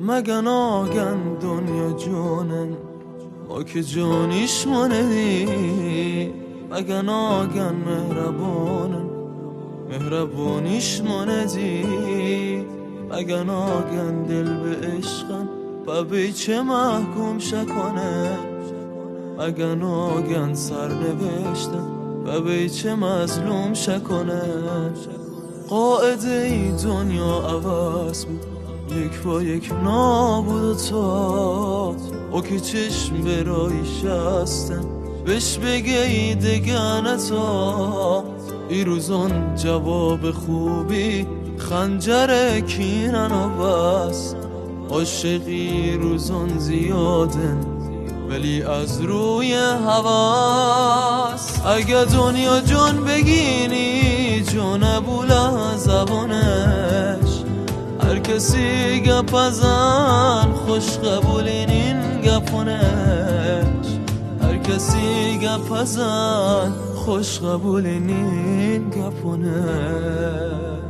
مگه ناگن دنیا جونن ما که جونیش ماندی، مگه ناگن مهربونیش ماندی، مگه ناگن دل به عشقن و بیچه محکوم شکنه، مگه ناگن سر نوشتن و بیچه مظلوم شکنه. قاعده ای دنیا عوض بود، یک با یک نابود و تا او که چشم برایش هستن بهش بگه ای دگنتا. ای روزان جواب خوبی خنجر کینن و بس، عاشقی روزان زیادن ولی از روی هواس. اگه دنیا جون بگینی جون بوله زبانش، هر کسی گپ ازن خوش قبولین این گپونش، هر کسی گپ ازن خوش قبولین این گپونش.